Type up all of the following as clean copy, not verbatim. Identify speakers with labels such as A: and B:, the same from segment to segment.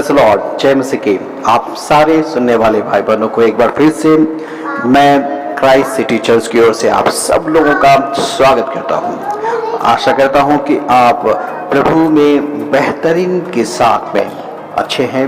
A: Praise the Lord, जय मसीह की। आप सारे सुनने वाले भाई बहनों को एक बार फिर से मैं क्राइस्ट सिटी चर्च की ओर से आप सब लोगों का स्वागत करता हूं। आशा करता हूं कि आप प्रभु में बेहतरीन के साथ में अच्छे हैं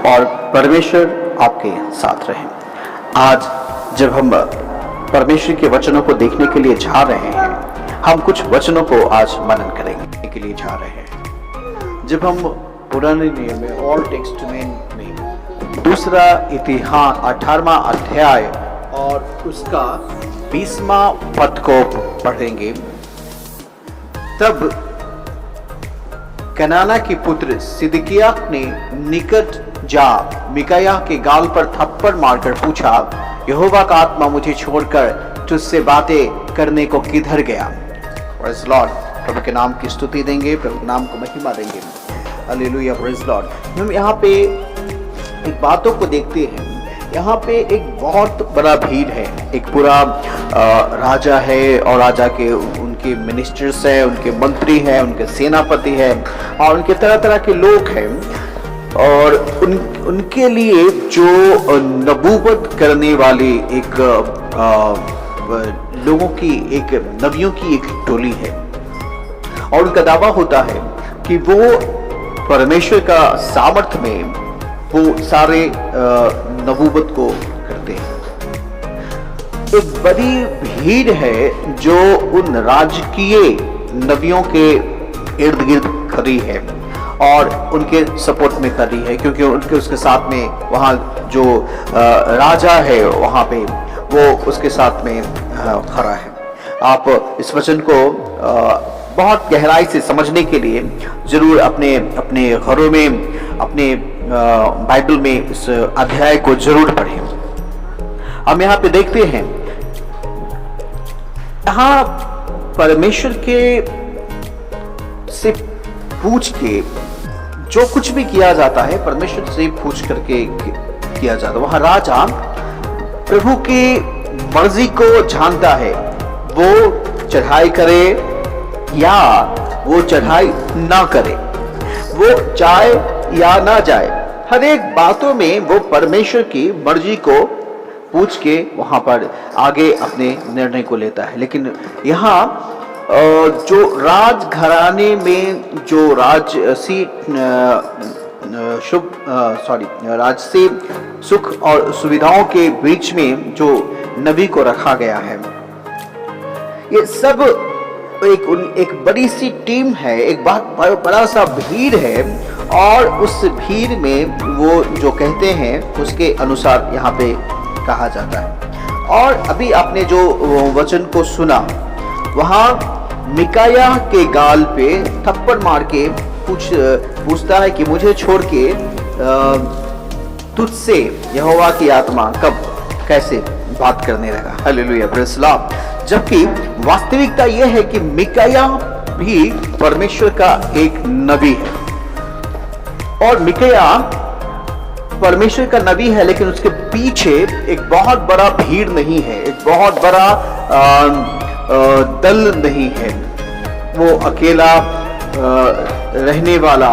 A: और परमेश्वर आपके साथ रहे। आज जब हम परमेश्वर के वचनों को देखने के लिए जा रहे हैं, हम कुछ वचनों को आज मनन करने के लिए जा रहे हैं। जब हम पुराने नियम में और टेक्स्ट में दूसरा इतिहास 18वां अध्याय और उसका 20वां पद को पढ़ेंगे, तब कनाना की पुत्र सिदकिय्याह ने निकट जा मिकायाह के गाल पर थप्पड़ मारकर पूछा, यहोवा का आत्मा मुझे छोड़कर तुझसे बातें करने को किधर गया? प्रेज़ लॉर्ड, प्रभु के नाम की स्तुति देंगे, प्रभु के नाम को महिमा देंगे। Hallelujah, praise Lord. हम यहाँ पे एक बातों को देखते हैं। यहाँ पे एक बहुत बड़ा भीड़ है, एक पूरा राजा है और राजा के उनके मिनिस्टर्स हैं, उनके मंत्री हैं, उनके सेनापति हैं और उनके तरह तरह के लोग हैं। और उनके लिए जो नबूवत करने वाली एक लोगों की एक नबियों की एक टोली है और उनका दावा होता है कि वो परमेश्वर का सामर्थ्य में वो सारे नबूवत को करते हैं। एक बड़ी भीड़ है जो उन राजकीय नबियों के इर्द गिर्द खड़ी है और उनके सपोर्ट में खड़ी है, क्योंकि उनके उसके साथ में वहाँ जो राजा है वहाँ पे वो उसके साथ में खड़ा है। आप इस वचन को बहुत गहराई से समझने के लिए जरूर अपने अपने घरों में अपने बाइबल में इस अध्याय को जरूर पढ़ें। हम यहाँ पे देखते हैं, यहाँ परमेश्वर के से पूछ के जो कुछ भी किया जाता है, परमेश्वर से पूछ करके किया जाता है। वहां राजा प्रभु की मर्जी को जानता है, वो चढ़ाई करे या वो चढ़ाई ना करे, वो जाए या ना जाए, हर एक बातों में वो परमेश्वर की मर्जी को पूछ के वहां पर आगे अपने निर्णय को लेता है। लेकिन यहाँ जो राजघराने में जो राजसी सुख और सुविधाओं के बीच में जो नबी को रखा गया है, ये सब एक बड़ी सी टीम है, एक बहुत बड़ा सा भीड़ है और उस भीड़ में वो जो कहते हैं उसके अनुसार यहाँ पे कहा जाता है। और अभी आपने जो वचन को सुना, वहाँ मिकायाह के गाल पे थप्पड़ मार के पूछता है कि मुझे छोड़ के तुझसे यहोवा की आत्मा कब कैसे बात करने लगा। Hallelujah, praise Lord. जबकि वास्तविकता यह है कि मिकायाह भी परमेश्वर का एक नबी है और मिकायाह परमेश्वर का नबी है, लेकिन उसके पीछे एक बहुत बड़ा भीड़ नहीं है, एक बहुत बड़ा दल नहीं है। वो अकेला रहने वाला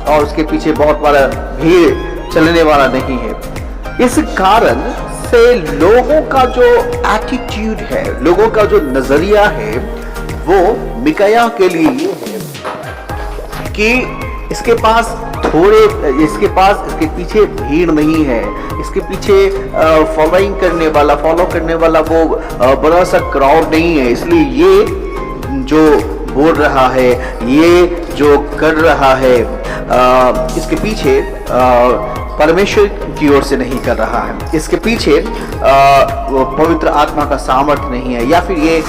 A: और उसके पीछे बहुत बड़ा भीड़ चलने वाला नहीं है। इस कारण से लोगों का जो एटीट्यूड है, लोगों का जो नजरिया है, वो मिकायाह के लिए ये है कि इसके पास इसके पीछे भीड़ नहीं है, इसके पीछे फॉलो करने वाला वो बड़ा सा क्राउड नहीं है, इसलिए ये जो बोल रहा है, ये जो कर रहा है, इसके पीछे परमेश्वर की ओर से नहीं कर रहा है, इसके पीछे पवित्र आत्मा का सामर्थ्य नहीं है, या फिर ये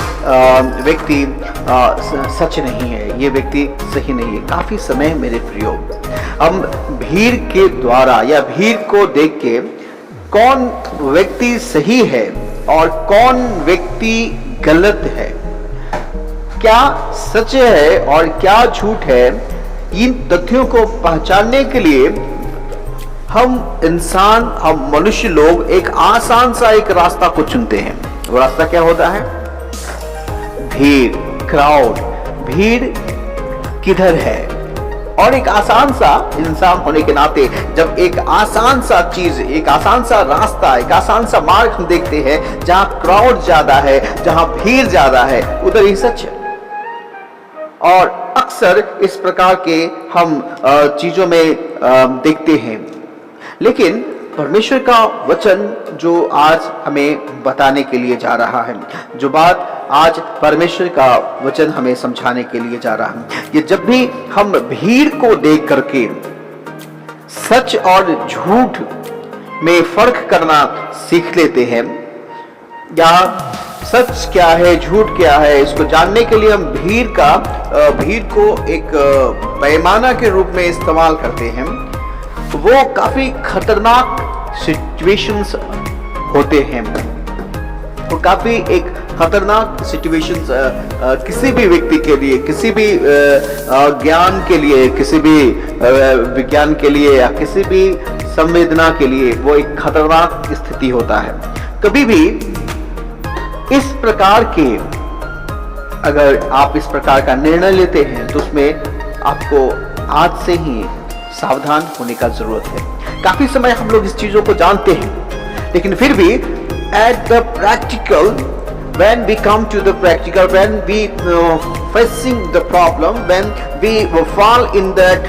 A: व्यक्ति सच नहीं है, ये व्यक्ति सही नहीं है। काफी समय मेरे प्रियो, हम भीड़ के द्वारा या भीड़ को देख के कौन व्यक्ति सही है और कौन व्यक्ति गलत है, क्या सच है और क्या झूठ है, इन तथ्यों को पहचानने के लिए हम मनुष्य लोग एक आसान सा एक रास्ता को चुनते हैं। वो रास्ता क्या होता है? भीड़, क्राउड। भीड़ किधर है? और एक आसान सा इंसान होने के नाते जब एक आसान सा चीज, एक आसान सा रास्ता, एक आसान सा मार्ग हम देखते हैं जहां क्राउड ज्यादा है, जहां भीड़ ज्यादा है, उधर ही सच है। और अक्सर इस प्रकार के हम चीजों में देखते हैं। लेकिन परमेश्वर का वचन जो आज हमें बताने के लिए जा रहा है, जो बात आज परमेश्वर का वचन हमें समझाने के लिए जा रहा है, ये जब भी हम भीड़ को देख करके सच और झूठ में फर्क करना सीख लेते हैं, या सच क्या है झूठ क्या है इसको जानने के लिए हम भीड़ को एक पैमाना के रूप में इस्तेमाल करते हैं, वो काफी खतरनाक सिचुएशंस होते हैं। वो काफी एक खतरनाक सिचुएशंस किसी भी व्यक्ति के लिए, किसी भी ज्ञान के लिए, किसी भी विज्ञान के लिए या किसी भी संवेदना के लिए वो एक खतरनाक स्थिति होता है। कभी भी इस प्रकार के, अगर आप इस प्रकार का निर्णय लेते हैं तो उसमें आपको आज से ही सावधान होने का जरूरत है। काफी समय हम लोग इस चीजों को जानते हैं, लेकिन फिर भी at the practical, when we come to the practical, when we facing the problem, when we fall in that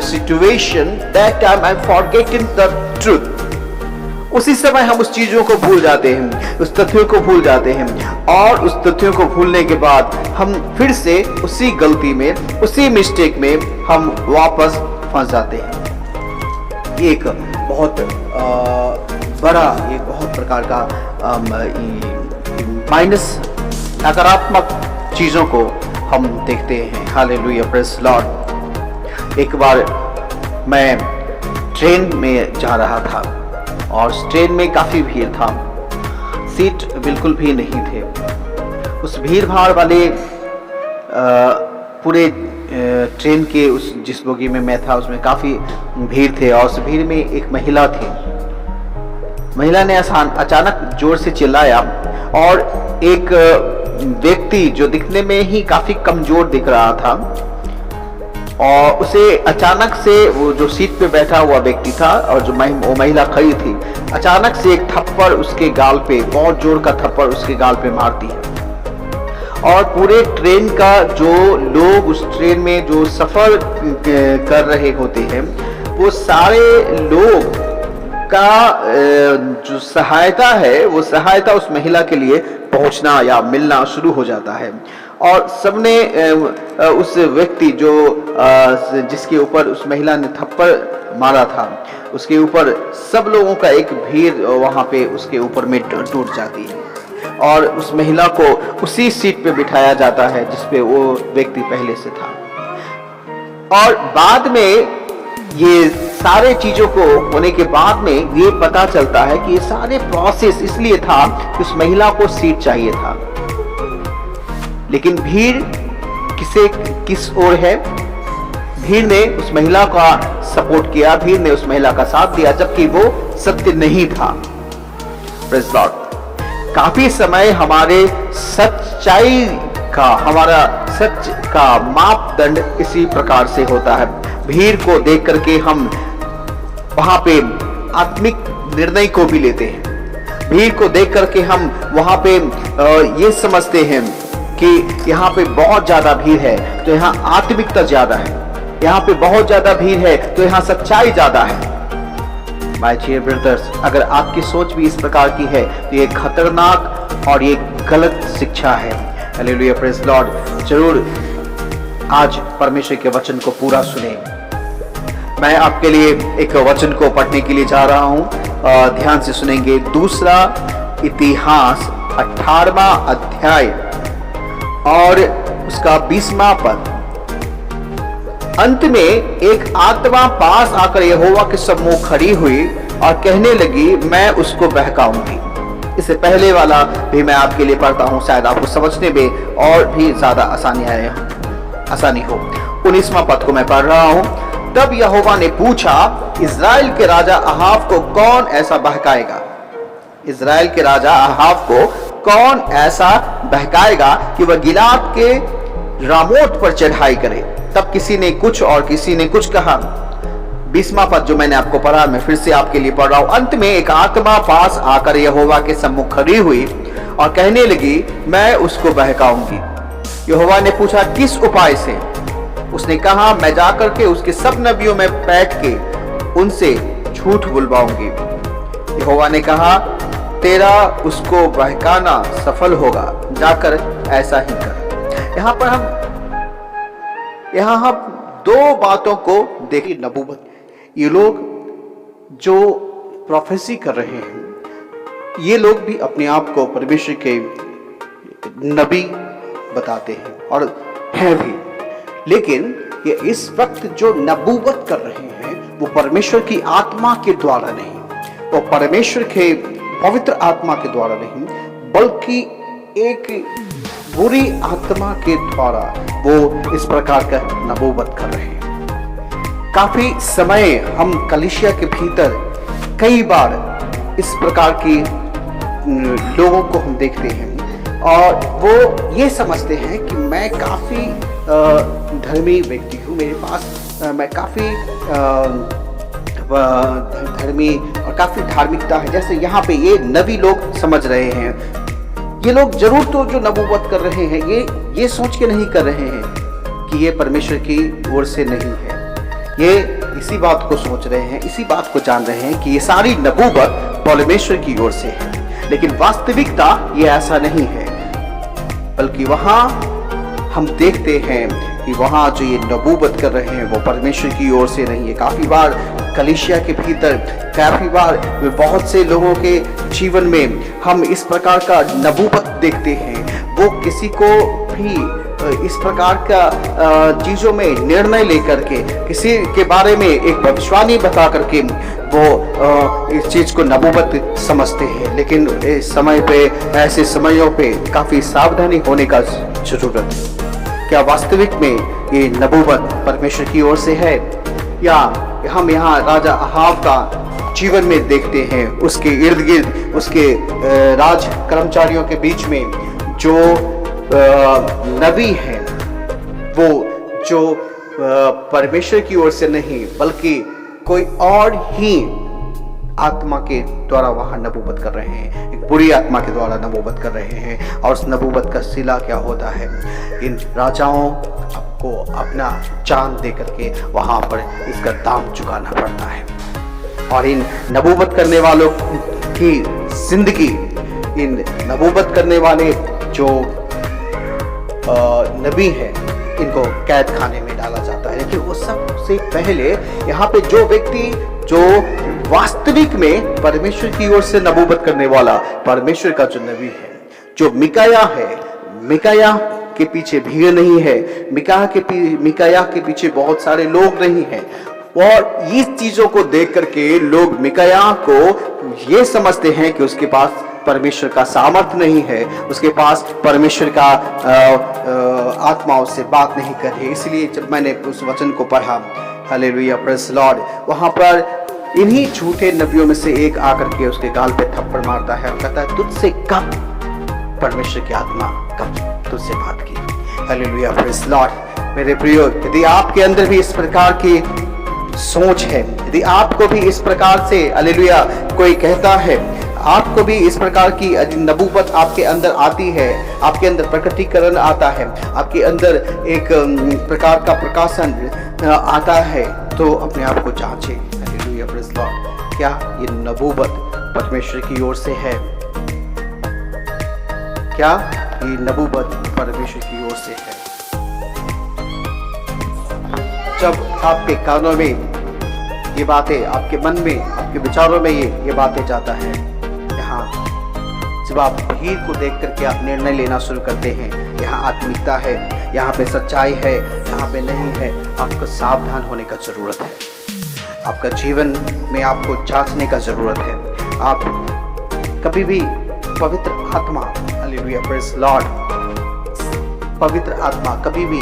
A: situation, that time I'm forgetting the truth. उसी समय हम उस चीजों को भूल जाते हैं, उस तथ्यों को भूल जाते हैं, और उस तथ्यों को भूलने के बाद हम फिर से उसी गलती में, उसी मिस्टेक में हम वापस फंस जाते हैं। ये एक बहुत बड़ा, एक बहुत प्रकार का माइनस, नकारात्मक चीजों को हम देखते हैं। Hallelujah, praise Lord. एक बार मैं ट्रेन में जा रहा था और ट्रेन में काफी भीड़ था, सीट बिल्कुल भी नहीं थे। उस भीड़ भाड़ वाले पूरे ट्रेन के उस जिस बोगी में मैं था उसमें काफी भीड़ थे, और उस भीड़ में एक महिला थी। महिला ने अचानक जोर से चिल्लाया, और एक व्यक्ति जो दिखने में ही काफी कमजोर दिख रहा था, और उसे अचानक से, वो जो सीट पे बैठा हुआ व्यक्ति था और जो वो महिला खड़ी थी, अचानक से एक थप्पड़ उसके गाल पे, बहुत जोर का थप्पड़ उसके गाल पे मारती है। और पूरे ट्रेन का जो लोग उस ट्रेन में जो सफर कर रहे होते हैं, वो सारे लोग का जो सहायता है, वो सहायता उस महिला के लिए पहुंचना या मिलना शुरू हो जाता है। और सबने उस व्यक्ति जो जिसके ऊपर उस महिला ने थप्पड़ मारा था, उसके ऊपर सब लोगों का एक भीड़ वहां पे उसके ऊपर में टूट जाती है, और उस महिला को उसी सीट पे बिठाया जाता है जिस पे वो व्यक्ति पहले से था। और बाद में ये सारे चीजों को होने के बाद में ये पता चलता है कि ये सारे प्रोसेस इसलिए था कि उस महिला को सीट चाहिए था, लेकिन भीड़ किस ओर है? भीड़ ने उस महिला का सपोर्ट किया, भीड़ ने उस महिला का साथ दिया, जबकि वो सत्य नहीं था। Praise Lord. काफी समय हमारे सच्चाई का, हमारा सच का मापदंड इसी प्रकार से होता है। भीड़ को देख करके हम वहां पे आत्मिक निर्णय को भी लेते हैं। भीड़ को देख करके हम वहां पे ये समझते हैं कि यहाँ पे बहुत ज्यादा भीड़ है तो यहाँ आत्मिकता ज्यादा है, यहाँ पे बहुत ज्यादा भीड़ है तो यहाँ सच्चाई ज्यादा है। माय डियर ब्रदर्स, अगर आपकी सोच भी इस प्रकार की है तो ये खतरनाक और ये गलत शिक्षा है। Hallelujah, praise Lord. जरूर आज परमेश्वर के वचन को पूरा सुने। मैं आपके लिए एक वचन को पढ़ने के लिए जा रहा हूं, ध्यान से सुनेंगे। दूसरा इतिहास 18वां अध्याय और उसका 20वां पद। अंत में एक आत्मा पास आकर यहोवा के सम्मुख खड़ी हुई और कहने लगी, मैं उसको बहकाऊंगी। इससे पहले वाला भी मैं आपके लिए पढ़ता हूं, शायद आपको समझने में और भी ज्यादा आसानी हो। 19वां पद को मैं पढ़ रहा हूं। तब यहोवा ने पूछा, इज़राइल के राजा अहाब को कौन ऐसा बहकाएगा? इज़राइल के राजा अहाब को कौन ऐसा बहकाएगा कि वह गिलाद के रामोत पर चढ़ाई करे? तब किसी ने कुछ और किसी ने कुछ कहा। 20वां पद जो मैंने आपको पढ़ा, मैं फिर से आपके लिए पढ़ रहा हूं। अंत में एक आत्मा पास आकर यहोवा के सम्मुख खड़ी हुई और कहने लगी, मैं उसको बहकाऊंगी। यहोवा ने पूछा, किस उपाय से? उसने कहा, मैं जाकर के उसके सब नबियों में बैठ के उनसे झूठ बुलवाऊंगी। यहोवा ने कहा, तेरा उसको बहकाना सफल होगा, जाकर ऐसा ही कर। यहाँ हम दो बातों को देखिए। नबूवत, ये लोग जो प्रोफेसी कर रहे हैं, ये लोग भी अपने आप को परमेश्वर के नबी बताते हैं और हैं भी, लेकिन ये इस वक्त जो नबूवत कर रहे हैं वो परमेश्वर की आत्मा के द्वारा नहीं, वो परमेश्वर के पवित्र आत्मा के द्वारा नहीं, बल्कि एक बुरी आत्मा के द्वारा वो इस प्रकार का नबूवत कर रहे हैं। काफी समय हम कलीसिया के भीतर कई बार इस प्रकार की लोगों को हम देखते हैं और वो ये समझते हैं कि मैं काफी धर्मी व्यक्ति हूँ, मेरे पास मैं काफी धर्मी और काफी धार्मिकता है। जैसे यहाँ पे ये नबी लोग समझ रहे हैं, ये लोग जरूर तो जो नबूवत कर रहे हैं ये सोच के नहीं कर रहे हैं कि ये परमेश्वर की ओर से नहीं है। ये इसी बात को सोच रहे हैं, इसी बात को जान रहे हैं कि ये सारी नबूवत परमेश्वर की ओर से है, लेकिन वास्तविकता ये ऐसा नहीं है। बल्कि वहाँ हम देखते हैं कि वहाँ जो ये नबूवत कर रहे हैं वो परमेश्वर की ओर से नहीं है। काफी बार कलीसिया के भीतर, काफी बार बहुत से लोगों के जीवन में हम इस प्रकार का नबूवत देखते हैं। वो किसी को भी इस प्रकार का चीजों में निर्णय लेकर के, किसी के बारे में एक भविष्यवाणी बता करके वो इस चीज को नबूवत समझते हैं, लेकिन इस समय पे, ऐसे समयों पे काफी सावधानी होने का जरूरत है। क्या वास्तविक में ये नबूवत परमेश्वर की ओर से है, या हम यहाँ राजा अहाब का जीवन में देखते हैं, उसके इर्द गिर्द उसके राज कर्मचारियों के बीच में जो नबी हैं, वो जो परमेश्वर की ओर से नहीं बल्कि कोई और ही आत्मा के द्वारा वहां नबूवत कर रहे हैं, एक बुरी आत्मा के द्वारा नबूवत कर रहे हैं। और उस नबूवत का सिला क्या होता है? इन राजाओं को अपना जान दे करके वहां पर इसका दाम चुकाना पड़ता है। और इन नबूवत करने वालों की जिंदगी, इन नबूवत करने वाले जो नबी है, इनको कैद खाने में डाला जाता है। लेकिन वो सबसे पहले यहाँ पे जो व्यक्ति जो वास्तविक में परमेश्वर की ओर से नबूवत करने वाला, परमेश्वर का जो नबी है, जो मिकाया है, मिकाया के पीछे भीड़ नहीं है, मिकाया के पीछे बहुत सारे लोग नहीं हैं। और इस चीजों को देख करके लोग मिकाया को ये समझते हैं कि उसके पास परमेश्वर का सामर्थ्य नहीं है, उसके पास परमेश्वर का आत्मा उससे बात नहीं कर रही। इसलिए जब मैंने उस वचन को पढ़ा, हालेलुया, प्रेज़ लॉर्ड, वहां पर इन्हीं झूठे नबियों में से एक आकर के उसके गाल पे थप्पड़ मारता है और कहता है, तुझसे कब परमेश्वर की आत्मा कब तुझसे बात की? Hallelujah, praise Lord. मेरे प्रियो, यदि आपके अंदर भी इस प्रकार की सोच है, यदि आपको भी इस प्रकार से हालेलुया कोई कहता है, आपको भी इस प्रकार की नबूवत आपके अंदर आती है, आपके अंदर प्रकटीकरण आता है, आपके अंदर एक प्रकार का प्रकाशन आता है, तो अपने आप को जांचें। Hallelujah, praise Lord. क्या ये नबूवत परमेश्वर की ओर से है? क्या ये नबूवत परमेश्वर की ओर से है? जब आपके कानों में ये बातें, आपके मन में, आपके विचारों में ये बातें जाता है, यहाँ जब आप भीड़ को देख करके आप निर्णय लेना शुरू करते हैं, यहाँ आत्मिकता है, यहाँ पे सच्चाई है, यहाँ पे नहीं है, आपको सावधान होने का जरूरत है। आपका जीवन में आपको जांचने का जरूरत है। आप कभी भी पवित्र आत्मा, हालेलुया, प्रेज़ लॉर्ड, पवित्र आत्मा कभी भी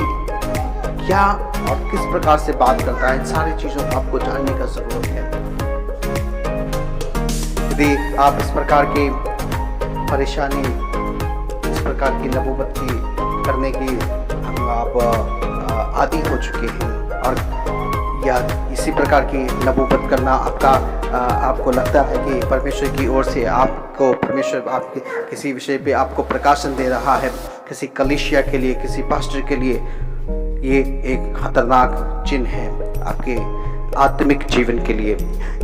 A: क्या और किस प्रकार से बात करता है, इन सारी चीजों को आपको जानने का जरूरत है। यदि आप इस प्रकार की परेशानी, इस प्रकार की नबूवत की करने की आप आदी हो चुके हैं, और या इसी प्रकार की नबूवत करना आपको लगता है कि परमेश्वर की ओर से आपको परमेश्वर आपके किसी विषय पे आपको प्रकाशन दे रहा है, किसी कलीसिया के लिए, किसी पास्टर के लिए, ये एक खतरनाक चिन्ह है आपके आत्मिक जीवन के लिए,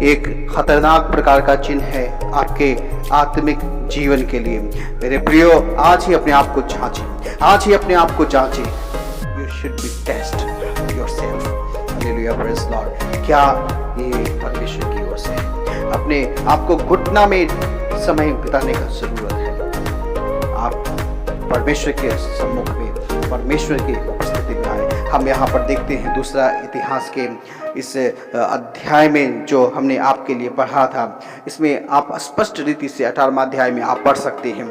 A: एक खतरनाक प्रकार का चिन्ह है आपके आत्मिक जीवन के लिए। मेरे प्रियो, आज ही अपने आप को जांचें, आज ही अपने आप को जांचें। You should be test yourself. Hallelujah, praise Lord. क्या ये परमेश्वर की ओर से है? अपने आप को घुटना में समय बिताने का जरूरत है। आप परमेश्वर के सम्मुख में, परमेश्वर की उपस्थिति में आए। हम यहाँ पर देखते हैं दूसरा इतिहास के इस अध्याय में जो हमने आपके लिए पढ़ा था, इसमें आप स्पष्ट रीति से 18वां अध्याय में आप पढ़ सकते हैं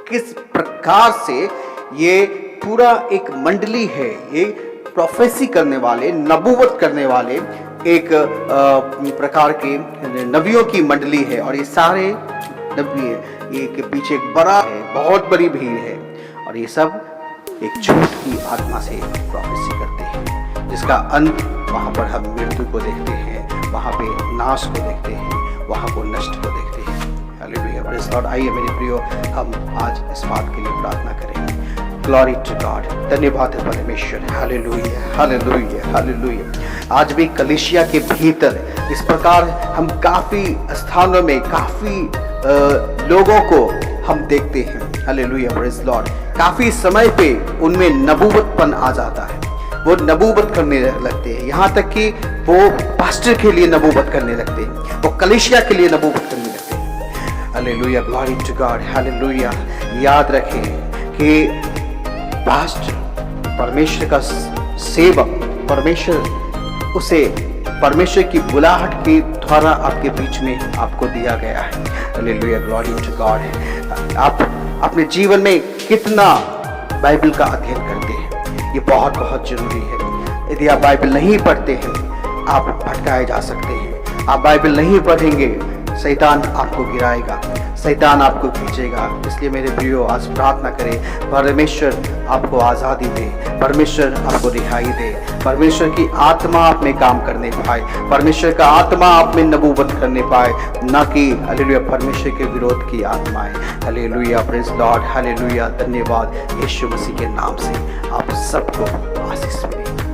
A: किस प्रकार से ये पूरा एक मंडली है, ये प्रोफेसी करने वाले, नबूवत करने वाले एक प्रकार के नबियों की मंडली है। और ये सारे नबी है, ये के पीछे एक बड़ा है, बहुत बड़ी भीड़ है, और ये सब एक झूठ की आत्मा से प्रोफेसी करते हैं, जिसका अंत वहाँ पर हम मृत्यु को देखते हैं, वहाँ पे नाश को देखते हैं, वहाँ को नष्ट को देखते हैं। Hallelujah, praise Lord. आइए मेरे प्रियो, हम आज इस बात के लिए प्रार्थना करेंगे। Glory to God. धन्यवाद है परमेश्वर। Hallelujah, hallelujah, hallelujah. आज भी कलीसिया के भीतर इस प्रकार हम काफ़ी स्थानों में काफ़ी लोगों को हम देखते हैं। Hallelujah, praise Lord. काफ़ी समय पे उनमें नबूवतपन आ जाता है, वो नबूवत करने लगते हैं, यहाँ तक कि वो पास्टर के लिए नबूवत करने लगते हैं, वो कलीसिया के लिए नबूवत करने लगते हैं। Hallelujah, glory to God. Hallelujah. याद रखें कि पास्टर परमेश्वर का सेवक, परमेश्वर उसे परमेश्वर की बुलाहट के द्वारा आपके बीच में आपको दिया गया है। Hallelujah, glory to God. आप अपने जीवन में कितना बाइबल का अध्ययन करते हैं, ये बहुत बहुत जरूरी है। यदि आप बाइबल नहीं पढ़ते हैं, आप भटकाए जा सकते हैं। आप बाइबल नहीं पढ़ेंगे, शैतान आपको गिराएगा, शैतान आपको खींचेगा। इसलिए मेरे प्रियो, आज प्रार्थना करें, परमेश्वर आपको आज़ादी दे, परमेश्वर आपको रिहाई दे, परमेश्वर की आत्मा आप में काम करने पाए, परमेश्वर का आत्मा आप में नबूवत करने पाए, ना कि हालेलुया परमेश्वर के विरोध की आत्माएं। Hallelujah, praise Lord. हालेलुया, धन्यवाद। यीशु मसीह के नाम से आप सबको आशीष मिले।